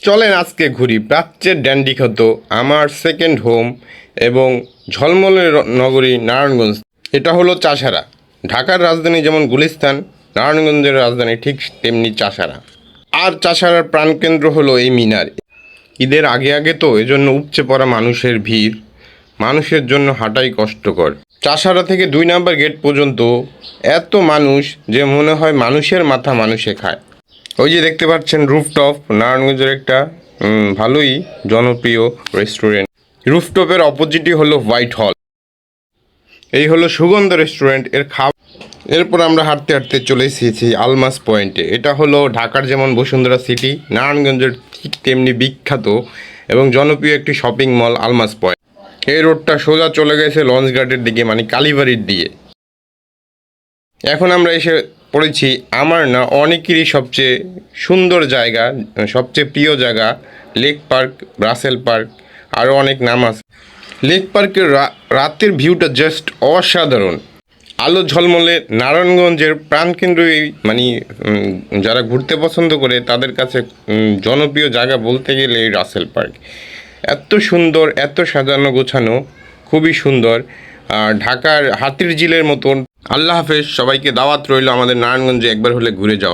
চলেন আজকে ঘুরি প্রাচ্যের ড্যান্ডি খ্যাত আমার সেকেন্ড হোম এবং ঝলমলে নগরী নারায়ণগঞ্জ। এটা হলো চাষারা। ঢাকার রাজধানী যেমন গুলিস্তান, নারায়ণগঞ্জের রাজধানী ঠিক তেমনি চাষারা। আর চাষারার প্রাণকেন্দ্র হলো এই মিনার। ঈদের আগে আগে তো এজন্য উপচে পড়া মানুষের ভিড়, মানুষের জন্য হাঁটাই কষ্টকর। চাষারা থেকে 2 নাম্বার গেট পর্যন্ত এত মানুষ যে মনে হয় মানুষের মাথা মানুষে খায়। ওই যে দেখতে পাচ্ছেন রুফটপ, নারায়ণগঞ্জের একটা ভালোই জনপ্রিয় রেস্টুরেন্ট। রুফটপের অপোজিটই হলো হোয়াইট হল। এই হলো সুগন্ধ রেস্টুরেন্ট এর খাবার। এরপর আমরা হাঁটতে হাঁটতে চলে এসেছি আলমাস পয়েন্টে। এটা হলো ঢাকার যেমন বসুন্ধরা সিটি, নারায়ণগঞ্জের ঠিক তেমনি বিখ্যাত এবং জনপ্রিয় একটি শপিং মল আলমাস পয়েন্ট। এই রোডটা সোজা চলে গেছে লঞ্চঘাটের দিকে, মানে কালীবাড়ির দিকে। এখন আমরা এসে পড়েছি আমার না অনেকেরই সবচেয়ে সুন্দর জায়গা, সবচেয়ে প্রিয় জায়গা লেক পার্ক, ব্রাসেল পার্ক, আরও অনেক নাম আছে। লেক পার্কের রাতের ভিউটা জাস্ট অসাধারণ। আলো ঝলমলে নারায়ণগঞ্জের প্রাণকেন্দ্রই, মানে যারা ঘুরতে পছন্দ করে তাদের কাছে জনপ্রিয় জায়গা বলতে গেলে এই রাসেল পার্ক। এত সুন্দর, এত সাজানো গোছানো, খুবই সুন্দর। আর ঢাকার হাতির ঝিলের মতন। আল্লাহ হাফেজ, সবাইকে দাওয়াত রইল আমাদের নারায়ণগঞ্জে একবার হলে ঘুরে যাওয়া।